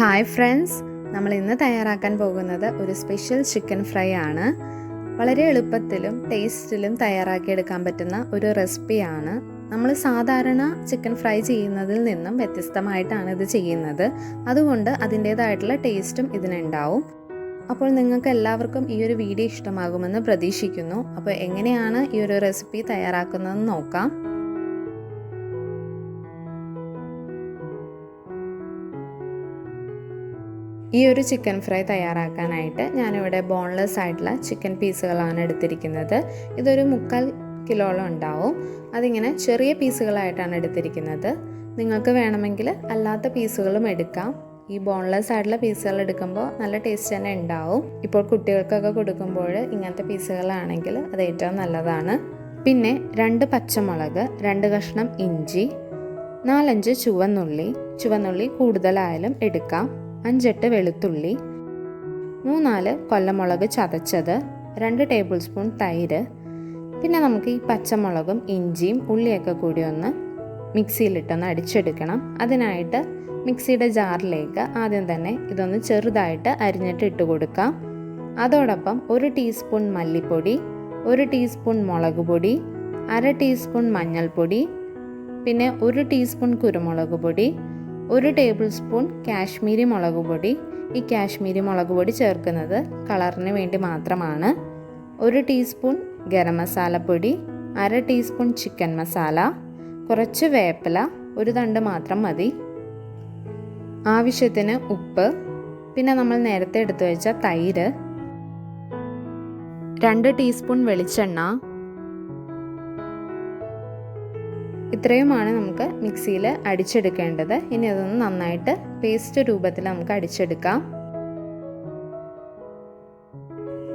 Hi friends, നമ്മൾ ഇന്ന് തയ്യാറാക്കാൻ പോകുന്നത് ഒരു സ്പെഷ്യൽ ചിക്കൻ ഫ്രൈ ആണ്. വളരെ എളുപ്പത്തിലും ടേസ്റ്റിലും തയ്യാറാക്കിയെടുക്കാൻ പറ്റുന്ന ഒരു റെസിപ്പിയാണ്. നമ്മൾ സാധാരണ ചിക്കൻ ഫ്രൈ ചെയ്യുന്നതിൽ നിന്നും വ്യത്യസ്തമായിട്ടാണ് ഇത് ചെയ്യുന്നത്. അതുകൊണ്ട് അതിൻ്റേതായിട്ടുള്ള ടേസ്റ്റും ഇതിനുണ്ടാവും. അപ്പോൾ നിങ്ങൾക്ക് എല്ലാവർക്കും ഈ ഒരു വീഡിയോ ഇഷ്ടമാകുമെന്ന് പ്രതീക്ഷിക്കുന്നു. അപ്പോൾ എങ്ങനെയാണ് ഈ ഒരു റെസിപ്പി തയ്യാറാക്കുന്നതെന്ന് നോക്കാം. ഈ ഒരു ചിക്കൻ ഫ്രൈ തയ്യാറാക്കാനായിട്ട് ഞാനിവിടെ ബോൺലെസ് ആയിട്ടുള്ള ചിക്കൻ പീസുകളാണ് എടുത്തിരിക്കുന്നത്. ഇതൊരു 3/4 കിലോളം ഉണ്ടാവും. അതിങ്ങനെ ചെറിയ പീസുകളായിട്ടാണ് എടുത്തിരിക്കുന്നത്. നിങ്ങൾക്ക് വേണമെങ്കിൽ അല്ലാത്ത പീസുകളും എടുക്കാം. ഈ ബോൺലെസ് ആയിട്ടുള്ള പീസുകൾ എടുക്കുമ്പോൾ നല്ല ടേസ്റ്റ് തന്നെ ഉണ്ടാവും. ഇപ്പോൾ കുട്ടികൾക്കൊക്കെ കൊടുക്കുമ്പോൾ ഇങ്ങനത്തെ പീസുകളാണെങ്കിൽ അത് ഏറ്റവും നല്ലതാണ്. പിന്നെ 2 പച്ചമുളക്, 2 കഷ്ണം ഇഞ്ചി, 4-5 ചുവന്നുള്ളി കൂടുതലായാലും എടുക്കാം, 5-8 വെളുത്തുള്ളി, 3-4 കൊല്ലമുളക് ചതച്ചത്, 2 ടേബിൾ സ്പൂൺ തൈര്. പിന്നെ നമുക്ക് ഈ പച്ചമുളകും ഇഞ്ചിയും ഉള്ളിയൊക്കെ കൂടി ഒന്ന് മിക്സിയിലിട്ടൊന്ന് അടിച്ചെടുക്കണം. അതിനായിട്ട് മിക്സിയുടെ ജാറിലേക്ക് ആദ്യം തന്നെ ഇതൊന്ന് ചെറുതായിട്ട് അരിഞ്ഞിട്ട് ഇട്ട് കൊടുക്കാം. അതോടൊപ്പം 1 ടീസ്പൂൺ മല്ലിപ്പൊടി, 1 ടീസ്പൂൺ മുളക് പൊടി, 1/2 ടീസ്പൂൺ മഞ്ഞൾപ്പൊടി, പിന്നെ 1 ടീസ്പൂൺ കുരുമുളക് പൊടി, 1 ടേബിൾ സ്പൂൺ കാശ്മീരി മുളക് പൊടി. ഈ കാശ്മീരി മുളക് പൊടി ചേർക്കുന്നത് കളറിന് വേണ്ടി മാത്രമാണ്. 1 ടീസ്പൂൺ ഗരം മസാലപ്പൊടി, 1/2 ടീസ്പൂൺ ചിക്കൻ മസാല, കുറച്ച് വേപ്പില, 1 തണ്ട് മാത്രം മതി, ആവശ്യത്തിന് ഉപ്പ്, പിന്നെ നമ്മൾ നേരത്തെ എടുത്തു വെച്ച തൈര്, 2 ടീസ്പൂൺ വെളിച്ചെണ്ണ. ഇത്രയുമാണ് നമുക്ക് മിക്സിയിൽ അടിച്ചെടുക്കേണ്ടത്. ഇനി അതൊന്ന് നന്നായിട്ട് പേസ്റ്റ് രൂപത്തിൽ നമുക്ക് അടിച്ചെടുക്കാം.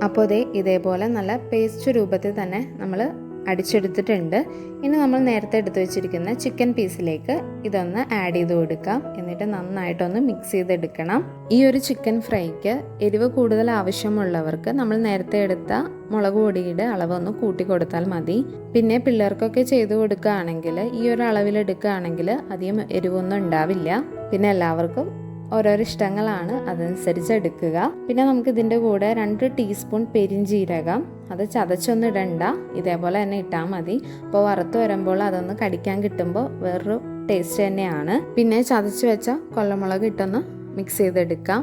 അപ്പോൾ ഇതേപോലെ നല്ല പേസ്റ്റ് രൂപത്തിൽ തന്നെ നമ്മൾ അടിച്ചെടുത്തിട്ടുണ്ട്. ഇനി നമ്മൾ നേരത്തെ എടുത്തു വെച്ചിരിക്കുന്ന ചിക്കൻ പീസിലേക്ക് ഇതൊന്ന് ആഡ് ചെയ്ത് കൊടുക്കാം. എന്നിട്ട് നന്നായിട്ടൊന്ന് മിക്സ് ചെയ്തെടുക്കണം. ഈ ഒരു ചിക്കൻ ഫ്രൈക്ക് എരിവ് കൂടുതൽ ആവശ്യമുള്ളവർക്ക് നമ്മൾ നേരത്തെ എടുത്ത മുളക് പൊടിയുടെ അളവൊന്ന് കൂട്ടി കൊടുത്താൽ മതി. പിന്നെ പിള്ളേർക്കൊക്കെ ചെയ്ത് കൊടുക്കുകയാണെങ്കിൽ ഈ ഒരു അളവിലെടുക്കുകയാണെങ്കിൽ അധികം എരിവൊന്നും ഉണ്ടാവില്ല. പിന്നെ എല്ലാവർക്കും ഓരോരോ ഇഷ്ടങ്ങളാണ്, അതനുസരിച്ച് എടുക്കുക. പിന്നെ നമുക്ക് ഇതിൻ്റെ കൂടെ 2 ടീസ്പൂൺ പെരിഞ്ജീരകം, അത് ചതച്ചൊന്നും ഇടണ്ട, ഇതേപോലെ തന്നെ ഇട്ടാൽ മതി. അപ്പോൾ വറുത്ത് വരുമ്പോൾ അതൊന്ന് കടിക്കാൻ കിട്ടുമ്പോൾ വേറൊരു ടേസ്റ്റ് തന്നെയാണ്. പിന്നെ ചതച്ച് വെച്ച കൊല്ലമുളക് ഇട്ടൊന്ന് മിക്സ് ചെയ്തെടുക്കാം.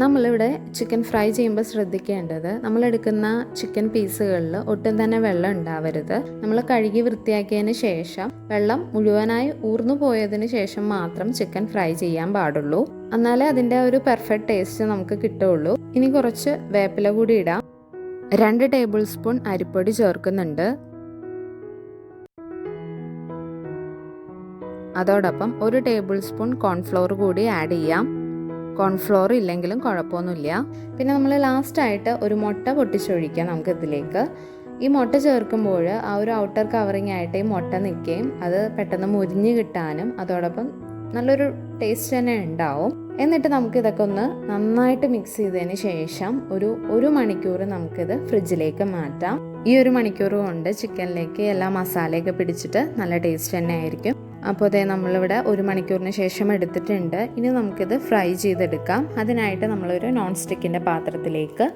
നമ്മളിവിടെ ചിക്കൻ ഫ്രൈ ചെയ്യുമ്പോൾ ശ്രദ്ധിക്കേണ്ടത്, നമ്മളെടുക്കുന്ന ചിക്കൻ പീസുകളിൽ ഒട്ടും തന്നെ വെള്ളം ഉണ്ടാവരുത്. നമ്മൾ കഴുകി വൃത്തിയാക്കിയതിന് ശേഷം വെള്ളം മുഴുവനായി ഊർന്നു പോയതിന് ശേഷം മാത്രം ചിക്കൻ ഫ്രൈ ചെയ്യാൻ പാടുള്ളൂ. എന്നാലേ അതിൻ്റെ ഒരു പെർഫെക്റ്റ് ടേസ്റ്റ് നമുക്ക് കിട്ടുള്ളൂ. ഇനി കുറച്ച് വേപ്പില കൂടി ഇടാം. 2 ടേബിൾ സ്പൂൺ അരിപ്പൊടി ചേർക്കുന്നുണ്ട്. അതോടൊപ്പം 1 ടേബിൾ സ്പൂൺ കോൺഫ്ലോർ കൂടി ആഡ് ചെയ്യാം. കോൺഫ്ലോർ ഇല്ലെങ്കിലും കുഴപ്പമൊന്നുമില്ല. പിന്നെ നമ്മൾ ലാസ്റ്റായിട്ട് ഒരു മുട്ട പൊട്ടിച്ചൊഴിക്കാം നമുക്ക് ഇതിലേക്ക്. ഈ മുട്ട ചേർക്കുമ്പോൾ ആ ഒരു ഔട്ടർ കവറിങ് ആയിട്ട് ഈ മുട്ട നിൽക്കുകയും അത് പെട്ടെന്ന് മുരിഞ്ഞ് കിട്ടാനും അതോടൊപ്പം നല്ലൊരു ടേസ്റ്റ് തന്നെ ഉണ്ടാവും. എന്നിട്ട് നമുക്കിതൊക്കെ ഒന്ന് നന്നായിട്ട് മിക്സ് ചെയ്തതിന് ശേഷം ഒരു മണിക്കൂർ നമുക്കിത് ഫ്രിഡ്ജിലേക്ക് മാറ്റാം. ഈ 1 മണിക്കൂർ കൊണ്ട് ചിക്കനിലേക്ക് എല്ലാ മസാലയൊക്കെ പിടിച്ചിട്ട് നല്ല ടേസ്റ്റ് തന്നെ ആയിരിക്കും. അപ്പോൾ നമ്മളിവിടെ 1 മണിക്കൂറിന് ശേഷം എടുത്തിട്ടുണ്ട്. ഇനി നമുക്കിത് ഫ്രൈ ചെയ്തെടുക്കാം. അതിനായിട്ട് നമ്മളൊരു നോൺ സ്റ്റിക്കിൻ്റെ പാത്രത്തിലേക്ക്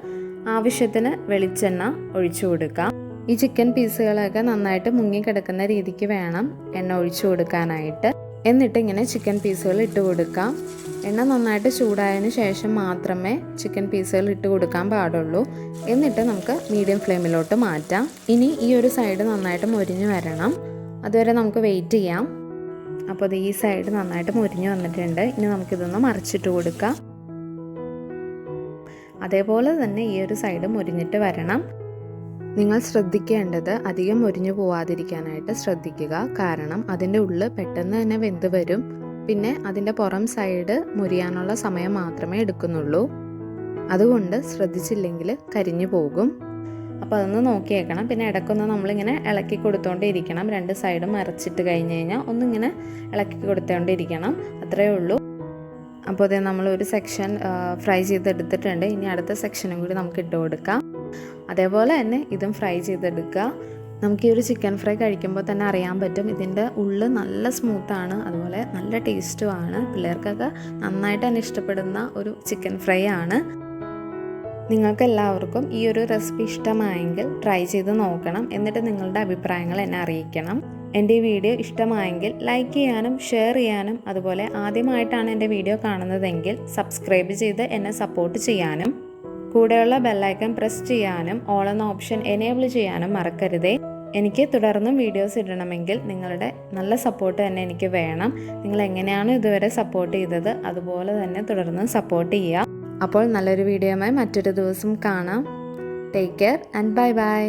ആവശ്യത്തിന് വെളിച്ചെണ്ണ ഒഴിച്ചു കൊടുക്കാം. ഈ ചിക്കൻ പീസുകളൊക്കെ നന്നായിട്ട് മുങ്ങിക്കിടക്കുന്ന രീതിക്ക് വേണം എണ്ണ ഒഴിച്ചു കൊടുക്കാനായിട്ട്. എന്നിട്ട് ഇങ്ങനെ ചിക്കൻ പീസുകൾ ഇട്ട് കൊടുക്കാം. എണ്ണ നന്നായിട്ട് ചൂടായതിന് ശേഷം മാത്രമേ ചിക്കൻ പീസുകൾ ഇട്ട് കൊടുക്കാൻ പാടുള്ളൂ. എന്നിട്ട് നമുക്ക് മീഡിയം ഫ്ലെയിമിലോട്ട് മാറ്റാം. ഇനി ഈ ഒരു സൈഡ് നന്നായിട്ട് മൊരിഞ്ഞ് വരണം. അതുവരെ നമുക്ക് വെയിറ്റ് ചെയ്യാം. അപ്പോൾ ഈ സൈഡ് നന്നായിട്ട് മൊരിഞ്ഞ് വന്നിട്ടുണ്ട്. ഇനി നമുക്കിതൊന്ന് മറിച്ചിട്ട് കൊടുക്കാം. അതേപോലെ തന്നെ ഈ ഒരു സൈഡ് മൊരിഞ്ഞിട്ട് വരണം. നിങ്ങൾ ശ്രദ്ധിക്കേണ്ടത് അധികം മൊരിഞ്ഞു പോവാതിരിക്കാനായിട്ട് ശ്രദ്ധിക്കുക. കാരണം അതിൻ്റെ ഉള്ളിൽ പെട്ടെന്ന് തന്നെ വെന്ത് വരും. പിന്നെ അതിൻ്റെ പുറം സൈഡ് മുരിയാനുള്ള സമയം മാത്രമേ എടുക്കുന്നുള്ളൂ. അതുകൊണ്ട് ശ്രദ്ധിച്ചില്ലെങ്കിൽ കരിഞ്ഞു പോകും. അപ്പോൾ അതൊന്ന് നോക്കിയേക്കണം. പിന്നെ ഇടയ്ക്കൊന്ന് നമ്മളിങ്ങനെ ഇളക്കി കൊടുത്തുകൊണ്ടിരിക്കണം. 2 സൈഡും മറിച്ചിട്ട് കഴിഞ്ഞ് കഴിഞ്ഞാൽ ഒന്നിങ്ങനെ ഇളക്കി കൊടുത്തുകൊണ്ടിരിക്കണം. അത്രയേ ഉള്ളൂ. അപ്പോൾ നമ്മൾ ഒരു സെക്ഷൻ ഫ്രൈ ചെയ്തെടുത്തിട്ടുണ്ട്. ഇനി അടുത്ത സെക്ഷനും കൂടി നമുക്ക് ഇട്ട് കൊടുക്കാം. അതേപോലെ തന്നെ ഇതും ഫ്രൈ ചെയ്തെടുക്കുക. നമുക്ക് ഈ ഒരു ചിക്കൻ ഫ്രൈ കഴിക്കുമ്പോൾ തന്നെ അറിയാൻ പറ്റും ഇതിൻ്റെ ഉള്ളിൽ നല്ല സ്മൂത്താണ്, അതുപോലെ നല്ല ടേസ്റ്റുമാണ്. പിള്ളേർക്കൊക്കെ നന്നായിട്ട് തന്നെ ഇഷ്ടപ്പെടുന്ന ഒരു ചിക്കൻ ഫ്രൈ ആണ്. നിങ്ങൾക്ക് എല്ലാവർക്കും ഈ ഒരു റെസിപ്പി ഇഷ്ടമായെങ്കിൽ ട്രൈ ചെയ്ത് നോക്കണം. എന്നിട്ട് നിങ്ങളുടെ അഭിപ്രായങ്ങൾ എന്നെ അറിയിക്കണം. എൻ്റെ ഈ വീഡിയോ ഇഷ്ടമായെങ്കിൽ ലൈക്ക് ചെയ്യാനും ഷെയർ ചെയ്യാനും, അതുപോലെ ആദ്യമായിട്ടാണ് എൻ്റെ വീഡിയോ കാണുന്നതെങ്കിൽ സബ്സ്ക്രൈബ് ചെയ്ത് എന്നെ സപ്പോർട്ട് ചെയ്യാനും, കൂടെയുള്ള ബെല്ലൈക്കൺ പ്രസ് ചെയ്യാനും ഓൾ എന്ന ഓപ്ഷൻ എനേബിൾ ചെയ്യാനും മറക്കരുതേ. എനിക്ക് തുടർന്നും വീഡിയോസ് ഇടണമെങ്കിൽ നിങ്ങളുടെ നല്ല സപ്പോർട്ട് തന്നെ എനിക്ക് വേണം. നിങ്ങൾ എങ്ങനെയാണോ ഇതുവരെ സപ്പോർട്ട് ചെയ്തത് അതുപോലെ തന്നെ തുടർന്നും സപ്പോർട്ട് ചെയ്യുക. അപ്പോൾ നല്ലൊരു വീഡിയോയുമായി മറ്റൊരു ദിവസം കാണാം. Take care and bye bye.